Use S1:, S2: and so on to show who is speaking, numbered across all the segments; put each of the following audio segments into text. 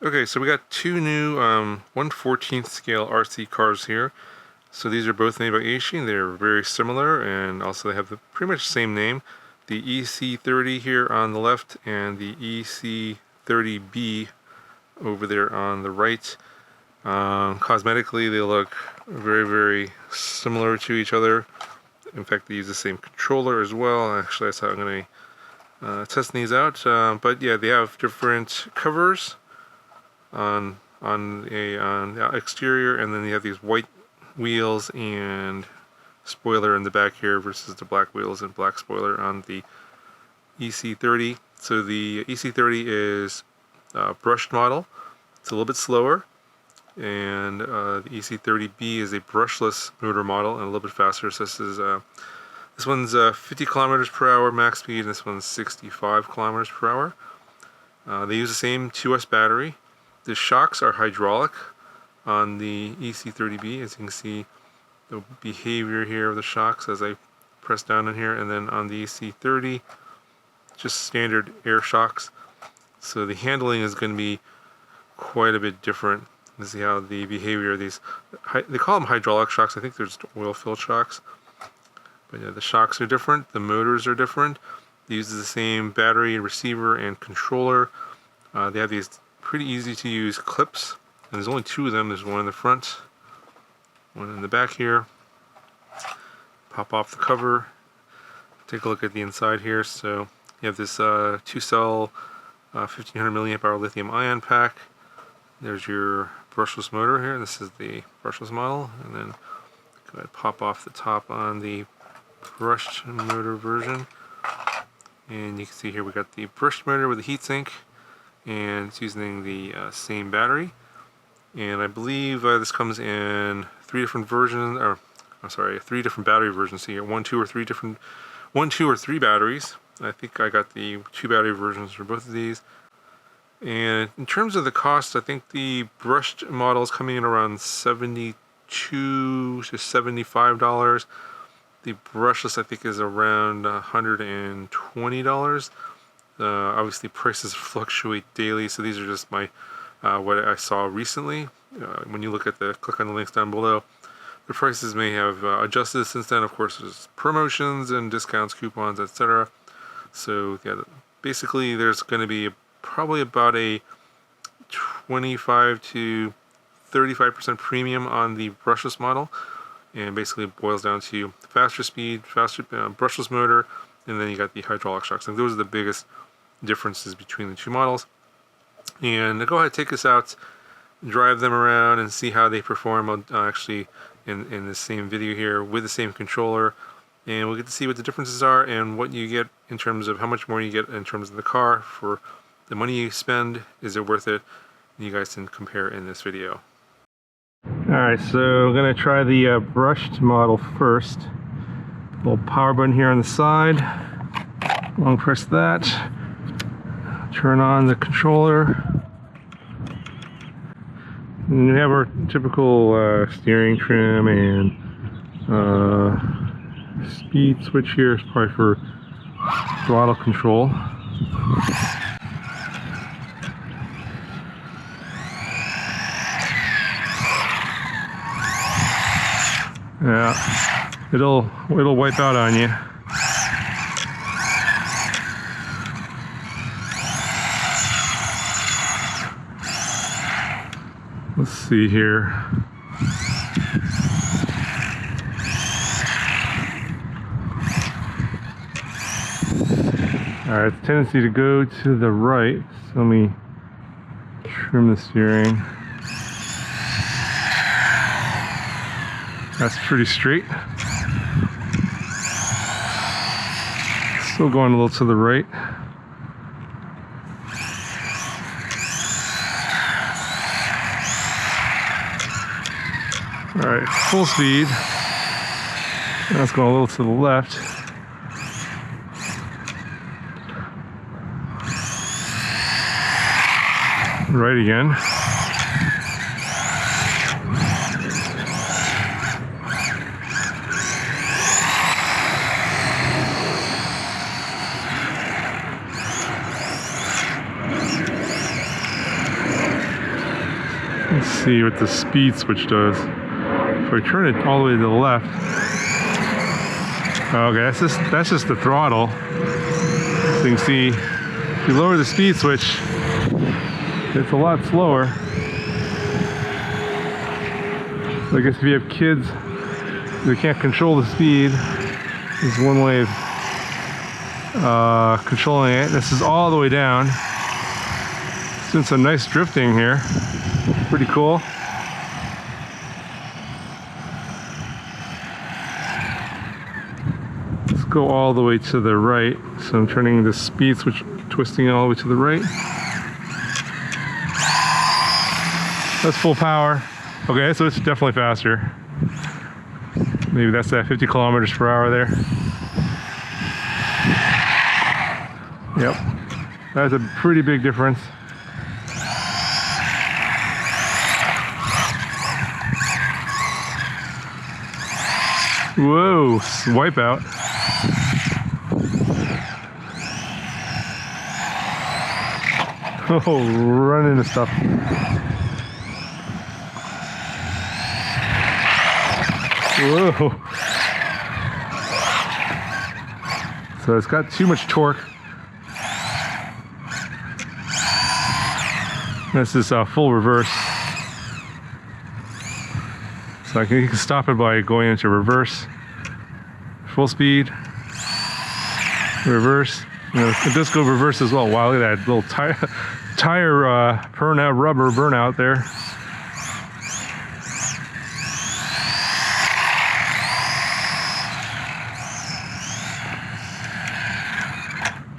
S1: Okay, so we got two new 1/14th scale RC cars here. So these are both made by Eachine. They're very similar, and also they have the pretty much same name. The EC30 here on the left and the EC30B over there on the right. Cosmetically, they look very, very similar to each other. In fact, they use the same controller as well. Actually, that's how I'm going to test these out. But yeah, they have different covers on the exterior, and then you have these white wheels and spoiler in the back here versus the black wheels and black spoiler on the EC30. So the EC30 is a brushed model. It's a little bit slower, and the EC30B is a brushless motor model and a little bit faster. So this one's 50 kilometers per hour max speed, and this one's 65 kilometers per hour. They use the same 2S battery. The shocks are hydraulic on the EC30B, as you can see the behavior here of the shocks as I press down in here, and then on the EC30, just standard air shocks. So the handling is going to be quite a bit different. You see how the behavior of these, they call them hydraulic shocks. I think there's oil-filled shocks. But yeah, the shocks are different, the motors are different. They use the same battery, receiver, and controller. They have these pretty easy to use clips, and there's only two of them. There's one in the front, one in the back here. Pop off the cover, take a look at the inside here. So you have this 2-cell 1500 milliamp hour lithium ion pack. There's your brushless motor here. This is the brushless model, and then go ahead, pop off the top on the brushed motor version, and you can see here we got the brushed motor with a heatsink, and it's using the same battery. And I believe this comes in three different versions, or I'm sorry, three different battery versions. So you get one, two, or three batteries. I think I got the 2 battery versions for both of these. And in terms of the cost, I think the brushed model is coming in around $72 to $75. The brushless, I think, is around $120. Obviously, prices fluctuate daily, so these are just my what I saw recently. When you click on the links down below, the prices may have adjusted since then. Of course, there's promotions and discounts, coupons, etc. So yeah, basically, there's going to be probably about a 25 to 35% premium on the brushless model, and basically it boils down to faster speed, faster brushless motor, and then you got the hydraulic shocks. And those are the biggest differences between the two models. And go ahead, take this out, drive them around, and see how they perform actually in the same video here with the same controller. And we'll get to see what the differences are and what you get in terms of how much more you get in terms of the car for the money you spend. Is it worth it? You guys can compare in this video. Alright, so I'm going to try the brushed model first. Little power button here on the side. Long press that. Turn on the controller. And we have our typical steering trim and speed switch here. It's probably for throttle control. Yeah, it'll wipe out on you. Let's see here. Alright, it's a tendency to go to the right, so let me trim the steering. That's pretty straight. Still going a little to the right. Alright, full speed. Now it's going a little to the left. Right again. Let's see what the speed switch does. If I turn it all the way to the left. Okay, that's just the throttle. So you can see, if you lower the speed switch, it's a lot slower. So I guess if you have kids who can't control the speed, there's one way of controlling it. This is all the way down. It's doing some nice drifting here. Pretty cool. Let's go all the way to the right. So I'm turning the speed switch, twisting all the way to the right. That's full power. Okay, so it's definitely faster. Maybe that's that 50 kilometers per hour there. Yep, that's a pretty big difference. Whoa, wipeout. Oh, run into stuff. Whoa. So it's got too much torque. This is full reverse. So you can stop it by going into reverse. Full speed. Reverse. It does go reverse as well. Wow, look at that little tire burnout, rubber burnout there.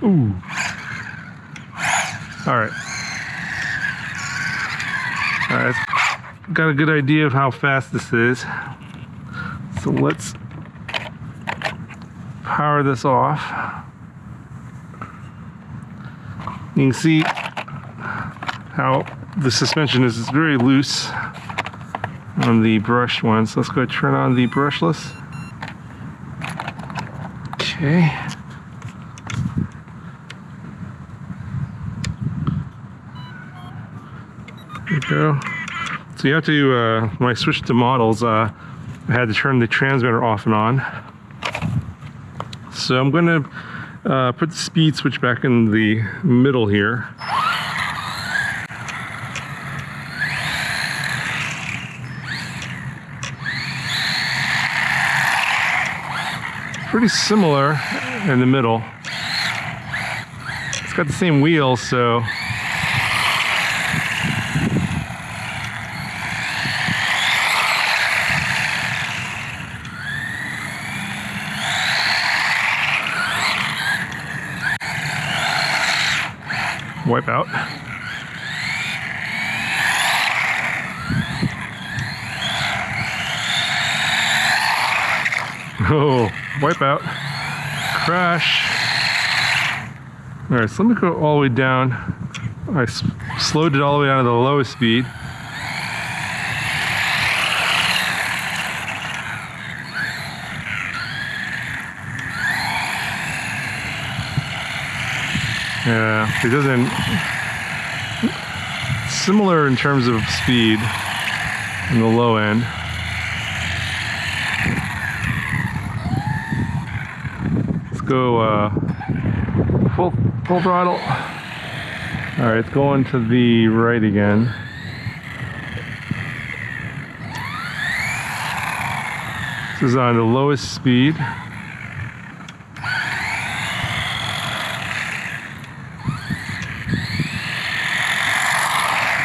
S1: Ooh. All right. All right. Got a good idea of how fast this is. So let's power this off. You can see how the suspension is very loose on the brushed one. So let's go turn on the brushless. Okay. There we go. So you have to, when I switched to models, I had to turn the transmitter off and on. So I'm going to put the speed switch back in the middle here. Pretty similar in the middle. It's got the same wheels, so wipe out. Oh, wipe out. Crash. All right, so let me go all the way down. I slowed it all the way down to the lowest speed. Yeah, it doesn't. Similar in terms of speed in the low end. Let's go full throttle. All right, it's going to the right again. This is on the lowest speed.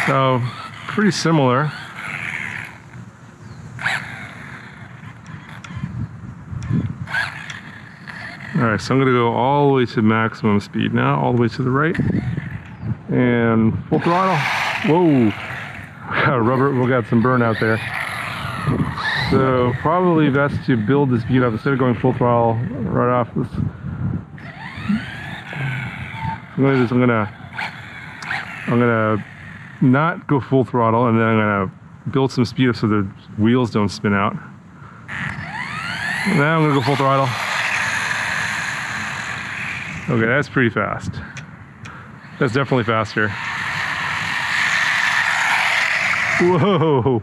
S1: So, pretty similar. Alright, so I'm going to go all the way to maximum speed now, all the way to the right. And full throttle. Whoa! We got rubber, we got some burnout there. So, probably best to build the speed up instead of going full throttle right off this. I'm gonna not go full throttle, and then I'm gonna build some speed up so the wheels don't spin out. Now I'm gonna go full throttle. Okay, that's pretty fast. That's definitely faster. Whoa.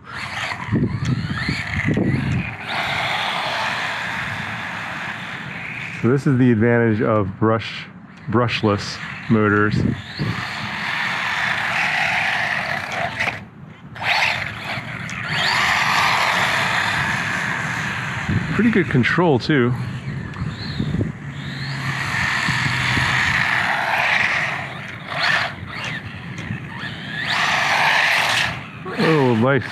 S1: So this is the advantage of brushless motors. Pretty good control too. Oh, nice.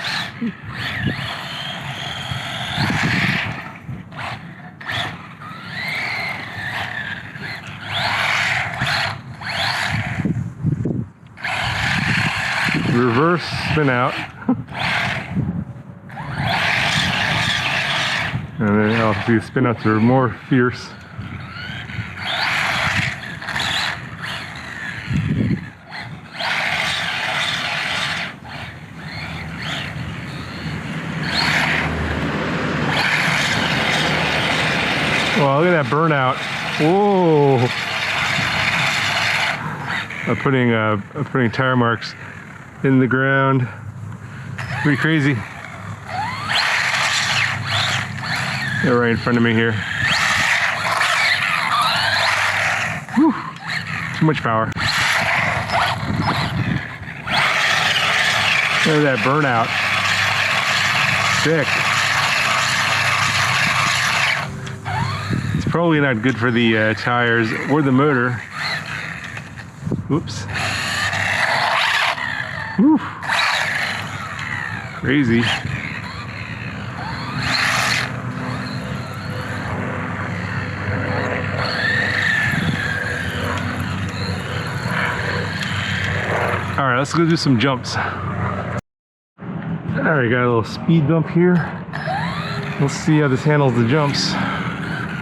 S1: Reverse spin out. And then I'll do spin outs are more fierce. Wow, look at that burnout. Whoa. I'm putting tire marks in the ground. Pretty crazy. They're right in front of me here. Whew. Too much power. Look at that burnout. Sick. It's probably not good for the tires or the motor. Oops. Whew. Crazy. All right, let's go do some jumps. All right, got a little speed bump here. Let's see how this handles the jumps.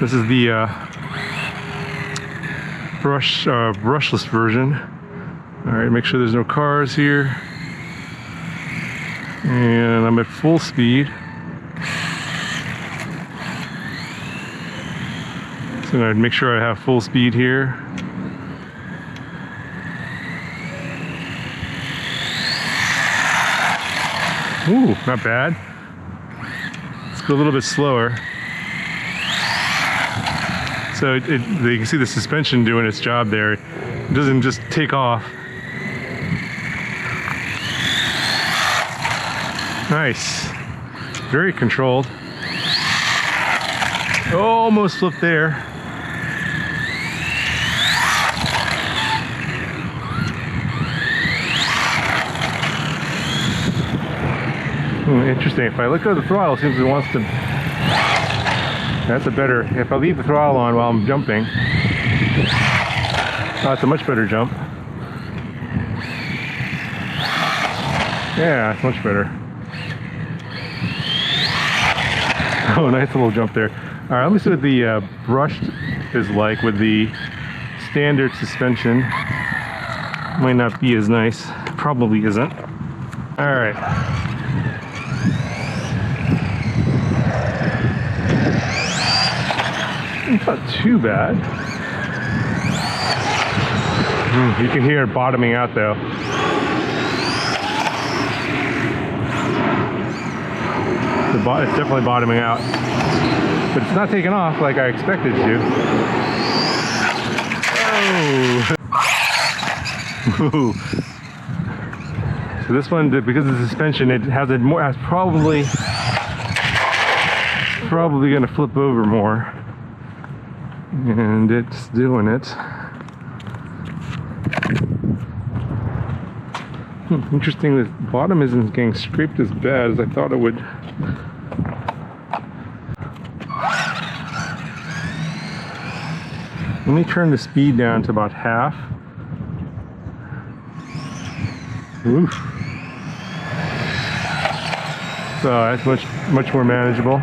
S1: This is the brushless version. All right, make sure there's no cars here. And I'm at full speed. So I'd make sure I have full speed here. Ooh, not bad. Let's go a little bit slower. So you can see the suspension doing its job there. It doesn't just take off. Nice. Very controlled. Almost flipped there. Interesting. If I let go of the throttle, it seems it wants to. That's a better. If I leave the throttle on while I'm jumping, that's a much better jump. Yeah, it's much better. Oh, nice little jump there. All right, let me see what the brushed is like with the standard suspension. Might not be as nice. Probably isn't. All right. It's not too bad. You can hear it bottoming out though. It's definitely bottoming out. But it's not taking off like I expected it to. Oh. So this one, because of the suspension, it has probably going to flip over more. And it's doing it. Interesting, the bottom isn't getting scraped as bad as I thought it would. Let me turn the speed down to about half. Oof. So that's much more manageable.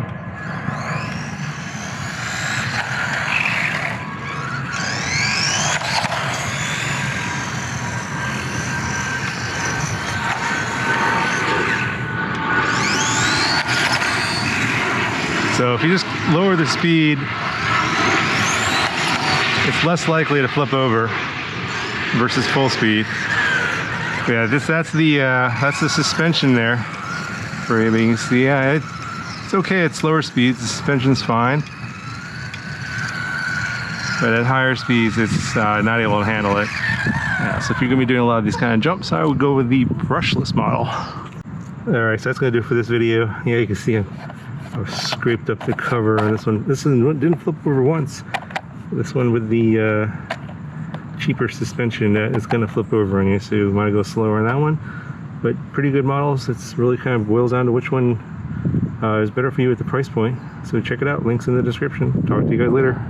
S1: So if you just lower the speed, it's less likely to flip over versus full speed. Yeah, that's the suspension there for you. But you can see, yeah, it's okay at slower speeds. The suspension's fine, but at higher speeds, it's not able to handle it. Yeah, so if you're gonna be doing a lot of these kind of jumps, I would go with the brushless model. All right, so that's gonna do it for this video. Yeah, you can see I've scraped up the cover on this one. This one didn't flip over once. This one with the cheaper suspension is going to flip over on you, so you might go slower on that one. But pretty good models. It's really kind of boils down to which one is better for you at the price point. So check it out. Links in the description. Talk to you guys later.